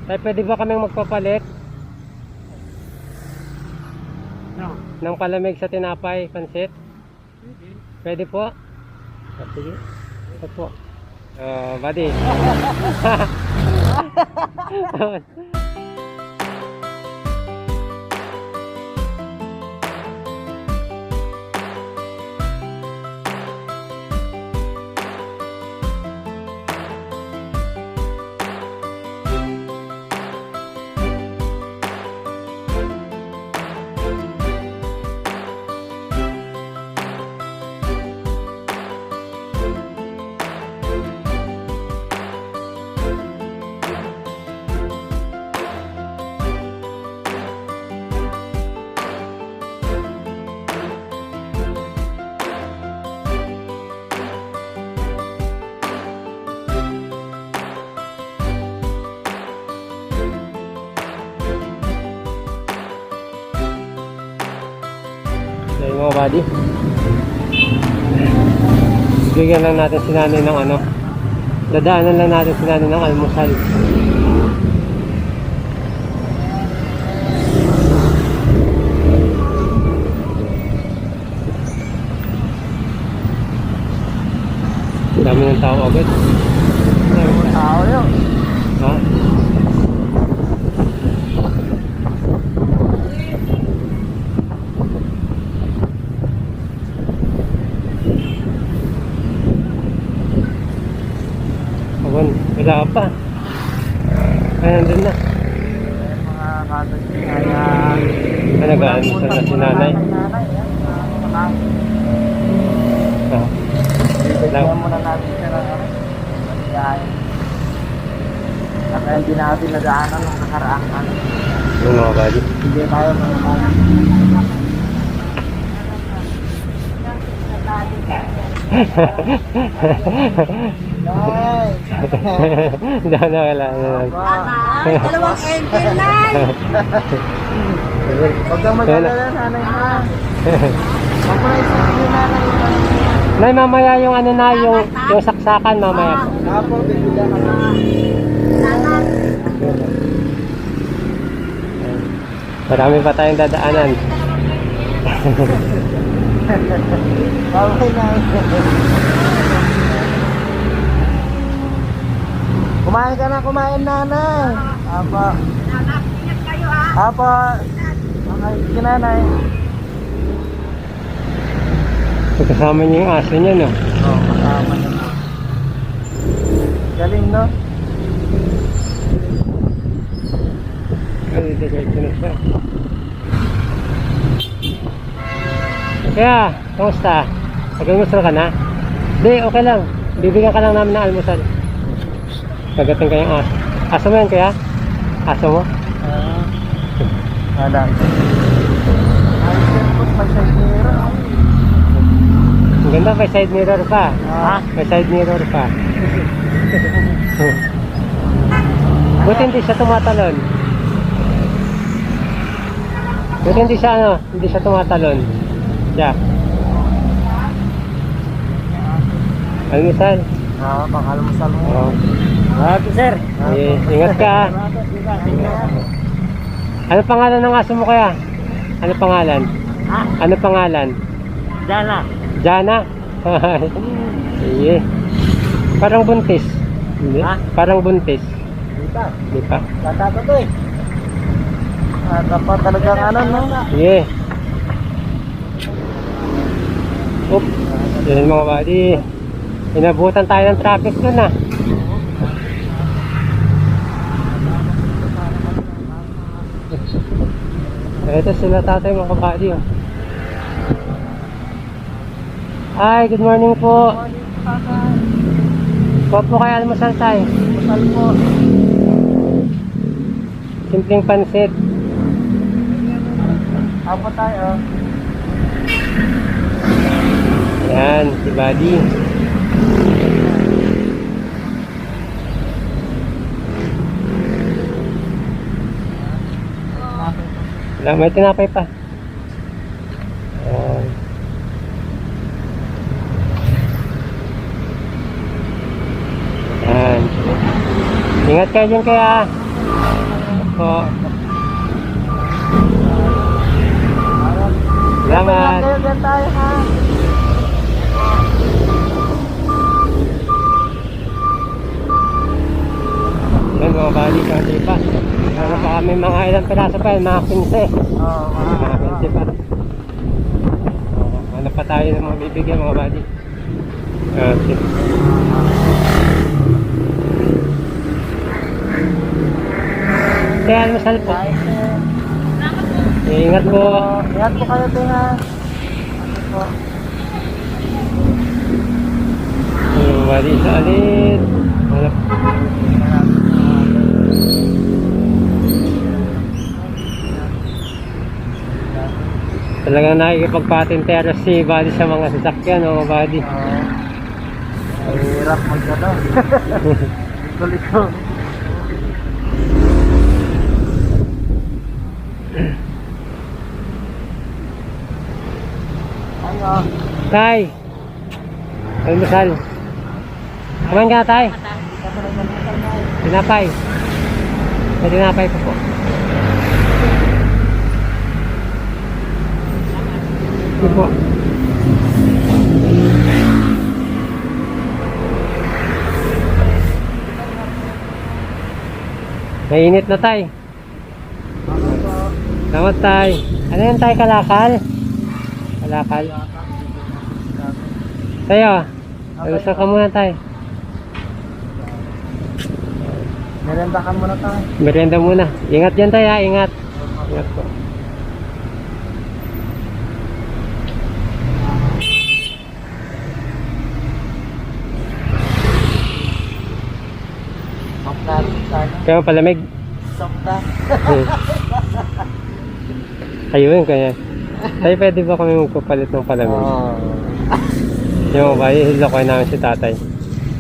Tay, pwede ba kaming magpapalit No. ng palamig sa tinapay, pansit? Pwede po? Sige. Ito po. Buddy. Ayun mga buddy, bigyan lang natin si nanay ng ano, dadaanan lang natin si nanay ng almusal. Dami ng tao agad. Tao yun. Ha? Wala pa. Ay, nandun na. Mga katag kaya Nag-aalmusal na si nanay. Bigyan muna natin siya ng ano. Kaya hindi natin nadaanan ng nakaraang ano. Yung mga buddy. Hindi tayo mga Nay! Dahil na kailangan. Dalawang engine na! Huwag kang mag-alala, nanay na. Huwag mo na isipin yung nanay na. Nay, mamaya yung ano na, yung saksakan mamaya. Apo, bigyan ka na. Marami pa tayong dadaanan. Okay na. Kumain ka na, kumain nanay. Apo. Ingat kayo ha! Apo. Okay, sige nanay. Kasama niyo yung aso niya, no? Oo, kasama niya. Galing, no? Ay, diretso na siya. Kaya, kamusta? Nag-almusal ka na? Hindi, okay lang. Bibigyan ka lang namin ng almusal. Gagating kayong aso. Aso mo yan kaya? Aso mo? Alam. Ay, siyempre, may side mirror. Ang ganda, may side mirror pa. Ha? May side mirror pa. Buti hindi siya tumatalon. Buti hindi siya ano, hindi siya tumatalon. Yeah. Almusal. Pang-almusal mo. Oo. Happy, sir. Ingat ka. Ano pangalan ng aso mo kaya? Ano pangalan? Ha? Ano pangalan? Dala. Jana? Sige. Parang buntis. Hindi? Ha? Parang buntis. Dito. Hindi pa? Bata pa to eh. Bata pa talagang ano, no? Sige. Oop. Yan mga buddy. Inabutan tayo ng traffic dun ah. Ito sila tatay mga kabady oh. Ay, good morning po. Po kayo almusal tayo. Almusal po. Simpleng pansit. Apo tayo. Yan, si buddy. Wala, may tinapay pa. Ayan. Ayan. Ingat kayo dyan kaya. Po. Salamat. Kayo dyan tayo ha. Yan mga bali, kaunti pa. Ano pa kami mga ilang piraso pa yan, mga 15. Oo, Mga 20 pa. Ano pa tayo ng mga bibigyan mga bali? Okay. Kaya almusal po. Ingat po. Ingat po kayo din ha. Ano po? Bali sa alit. Wala. Talagang nakikipagpatintero si Buddy sa mga sasakyan, mga Buddy. Ang hirap mag-ano. Liko-liko. Ayo. Tay! Almusal. Kumain ka na, Tay? Tinapay. May tinapay po po. Ito po. Mainit na, Tay. Salamat, Tay. Ano yan, Tay? Kalakal? Kalakal. Tayo. Gusto ka muna, Tay. Merenda ka muna tayo. Merienda muna. Ingat dyan, Tay, ha? Ingat. Ingat po. Sokta. Kaya palamig. Sokta. Ayun, kaya. Tay, pwede ba kami magpapalit ng palamig? Oo. Yung ba, ihilok namin si tatay.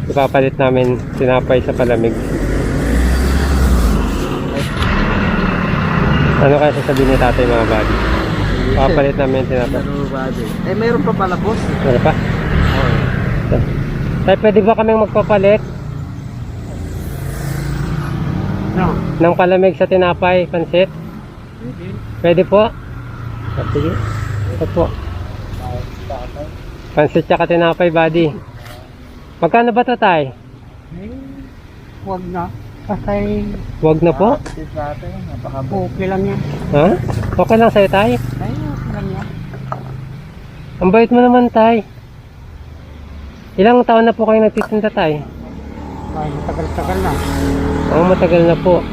Ipapalit namin tinapay sa palamig. Ano kaya sasabihin ni tatay mga buddy? Ipapalit namin tinapay. Eh, mayroon pa pala, boss. Ano pa? Tay, pwede ba kami magpapalit No. ng palamig sa tinapay, pansit? Pwede po? Ah, sige. Ito po. Pansit tsaka tinapay, buddy. Magkano ba ito, tay? Huwag na. Kasi Huwag na po? okay lang yan. Ha? Okay lang sa'yo, tay? Ay, okay lang yan. Ang bait mo naman, tay. Ilang taon na po kayo nagtitinda, tay? Ay, matagal-tagal na. Oo, matagal na po.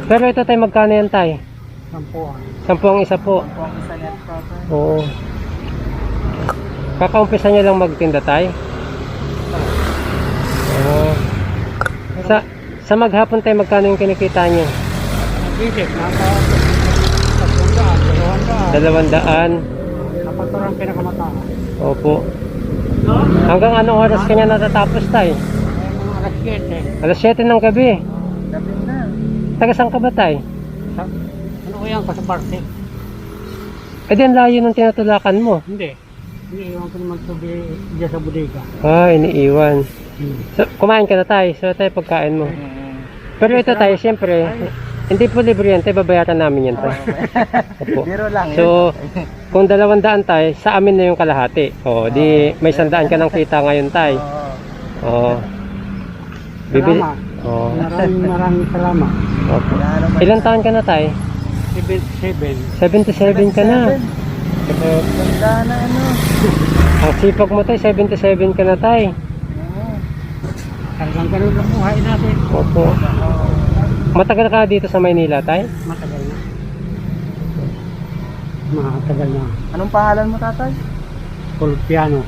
Pero ito, tay, magkano yan, tay? Sampuan. 10 ang isa po. Sampuan isa yan, tatay. Oo. Kakaumpisa niyo lang magtinda, tay? Oo. Sa maghapon, tay, magkano yung kinikita niyo? Nabibig, nasa 300, 200. 200. Kapag ito ang pinakamataas. Opo. Hanggang anong oras kanya natatapos, tay? Ay, mga alas 7. Alas 7 ng gabi. Gabi na. Taga saan ka ba, tay? Ano ko yan? Sa Barte? Eh di ang layo ng tinatulakan mo. Hindi. Iniiwan ko naman ito diyan sa bodega. Ah, iniiwan. So, kumain ka na, tay. So, tay, pagkain mo. Pero ito, tay, siyempre, hindi po libre yan, tay. Babayaran namin yan, tay. Opo. Biro lang So, kung 200, tay, sa amin na yung kalahati. O, di may 100 ka ng kita ngayon, tay. Oo. Bibili. Salamat. Oo. Maraming salamat. Opo. Ilang taon ka na, tay? 77. 77 ka na. Ganda na ano. Ang sipag mo, tay, 77 ka na, tay. Hanggang ganun ang buhay natin. Opo. Matagal ka dito sa Maynila, tay? Matagal na. Matagal na. Anong pangalan mo, tatay? Fulpiano.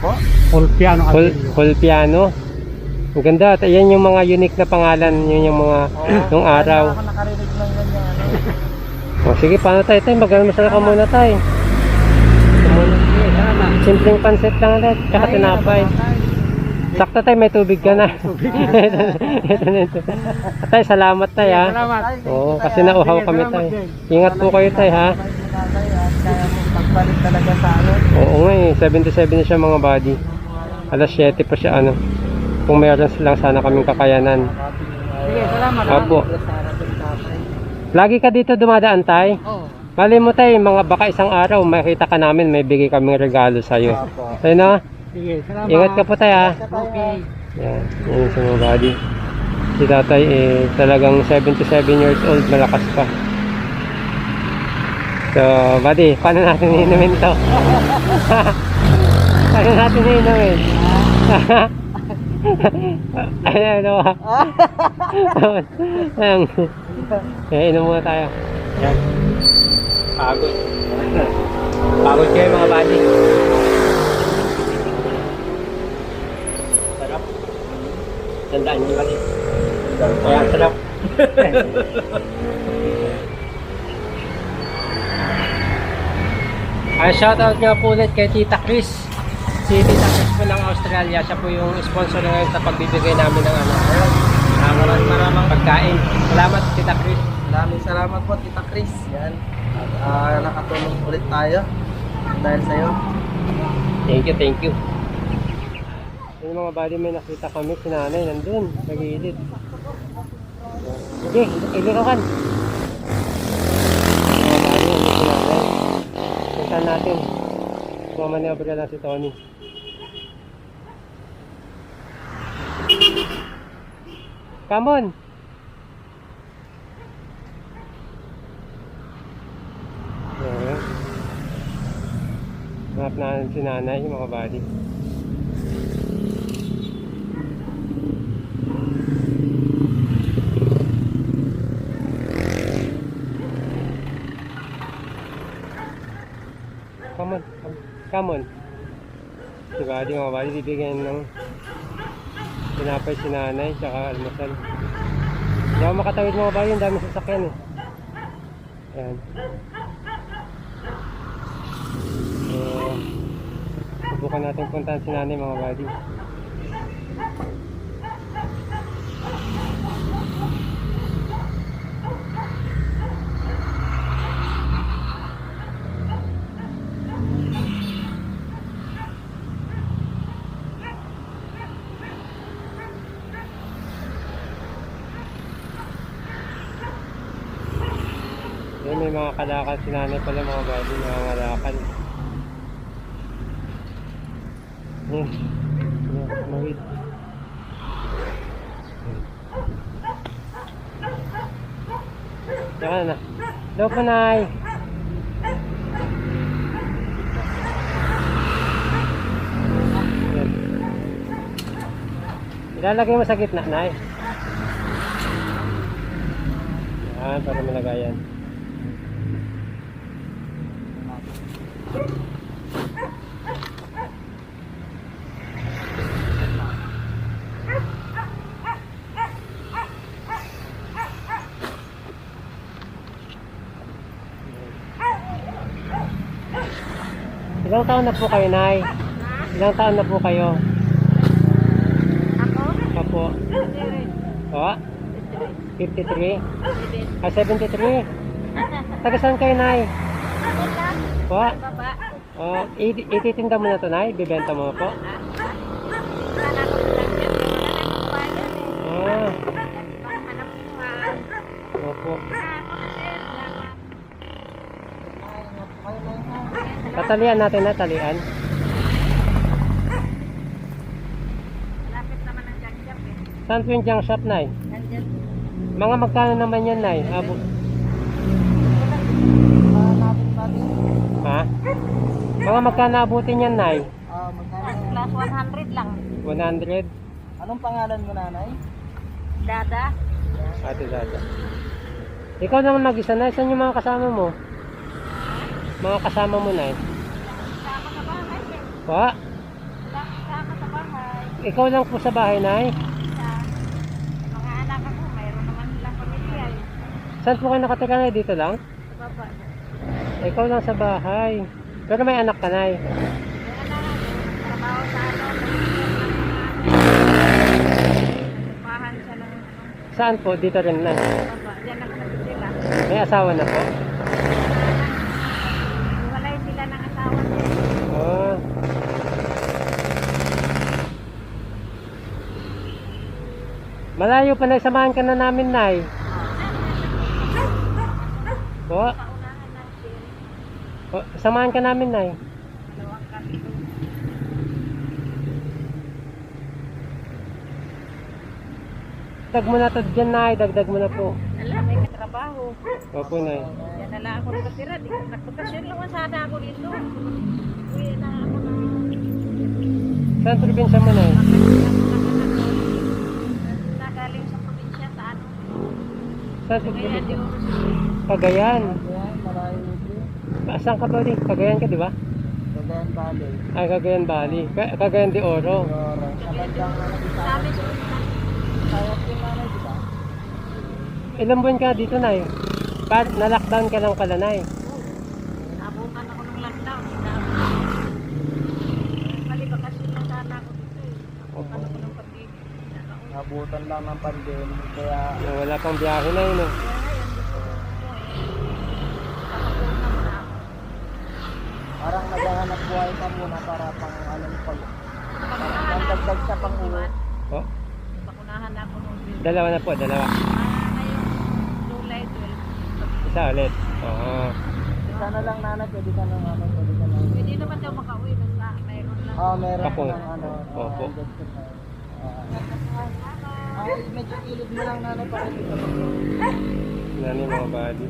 Po? Fulpiano Atilio. Full piano. Ang ganda. Yan yung mga unique na pangalan. Yun yung mga nung araw. Ako nakarinig ng ganyan. O sige, paano tayo? Tay, mag-almusal ka muna, tay. Simpleng pansit lang natin. Tsaka tinapay. Sakto, tay, may tubig ka na. Ito na ito. Tay, salamat, tay, ha. Salamat. Oo, kasi nauhaw kami, tay. Ingat po kayo, tay, ha. Kaya mo pagbalik talaga sa ano. Oo nga, 77 na siya, mga buddy. Alas 7 pa siya, ano. Kung mayroon silang sana kaming kakayanan. Sige, salamat. Opo. Sana din tatay. Lagi ka dito dumadaan, tay? Oo. Mali mo, tay, mga baka isang araw, makita ka namin, may bigay kaming regalo sa'yo. Opo. Tayo na? Sige, salamat. Ingat ka po, tay, ha? Okay. Yan, yun sa mga buddy. Si tatay, talagang 77 years old, malakas pa. So, buddy, paano natin inumin to? Paano natin inumin? Ayan, ano ba? Ayan. Kaya inom muna tayo. Yan. Pagod. Pagod kayo mga buddy. Sarap. Tandaan niyo buddy. Kaya sarap. Shoutout nga po ulit kay Tita Chris. Si Tita Chris po ng Australia. Siya po yung sponsor ngayon sa pagbibigay namin ng maraming pagkain. Salamat Tita Chris. Maraming salamat po, Tita Chris. Yan. At nakatulong ulit tayo dahil sa'yo. Thank you, thank you. Yung mga buddy, may nakita kami si nanay nandun, sa gilid. Sige, ilikaw kan. Mga buddy, nandun si nanay. Puntaan natin. Mamanobra lang si Tony. Come on! Ayan. Hanap natin si nanay, mga buddy. Come on, come on. Si buddy, mga buddy, bibigyan ng pinapay si nanay, tsaka almasal. Hindi ako makatawid mga buddy, ang dami sasakyan eh. Ayan. Subukan natin puntahan si nanay mga buddy. Yan, may mga kalakal si nanay pala mga buddy, mga kalakal. Yan. Yan, mawid. Saka na. Hello po, Nay. Yan. Ilalagay mo sa gitna, Nay. Yan, para malagayan. Ilang taon na po kayo, Nay? Ilang taon na po kayo? Ako? Opo. O? 53? Ah, 73? Taga saan kayo, Nay? Po? Baba. O, ititinda mo na to, Nay? Bibenta mo po? Ah, opo. Tatalian natin na, talian. Lapit naman ang junk shop eh. Saan po yung junk shop, Nay? Nandyan. Mga magkano naman yan, Nay? Abo. Ha? Mga magkano abutin yan, Nay? Magkano? Class 100 lang. 100? Anong pangalan mo, nanay? Dada. Ate Dada. Ikaw naman mag-isa, Nay. Saan yung mga kasama mo? Mga kasama mo, Nay? Sama sa bahay eh. Pa? Sama sa bahay. Ikaw lang po sa bahay, Nay? Sa mga anak ako, mayroon naman nilang pamilya eh. Saan po kayo nakatira, Nay? Dito lang? Sa baba. Ikaw lang sa bahay. Pero may anak ka, Nay. Yung anak ako, trabaho sa ano, bahan siya ng ano, Saan po? Dito rin, Nay. sa baba. Diyan lang sa sila. May asawa na po? Walay sila ng asawa niya. Oh. Malayo pa na, samahan ka na namin, Nay. Po? Po, samahan ka namin, Nay. Dagdag mo na to dyan, Nay. Dagdag mo na po. Alam, may katrabaho. Opo, Nay. Yan na lang ako nakatira. Di ko nagpakasyon lang sana ako dito. Uwi na ako na. Saan probinsya mo, Nay? Nagaling sa probinsya sa ano. Saan Kaya di probinsya? ko Cagayan. Yan, malayo din. Saan ka ba din? Cagayan ka, di ba? Cagayan Valley. Ay, Cagayan Valley. Cagayan de Oro. Aurora. Sa bandang ano dito. sa amin. Sayap yung nanay, di ba? Ilang buwan ka dito, Nay? Na-lockdown ka lang pala, Nay. Nabutan ako ng lockdown. Bali, bakasyon lang sana ako dito eh. Nabutan ako ng pag-ibig. Nabutan lang ng pandemic. Kaya Wala pang biyahe na yun, eh. parang naghahanap buhay ka muna para pang anong pag dagdag sa pang-uwi. Oh, Bakunahan ako nung dalawa na po, dalawa. ngayon, July 12. Isa ulit. Oo. Isa na lang nanay, pwede ka nang ano, pwede ka nang... Pwede naman daw makauwi basta mayroon lang. Meron Ako. ka ng ano, Opo. ay, medyo ilid mo lang nanay para hindi ka mag- Yan yung mga body.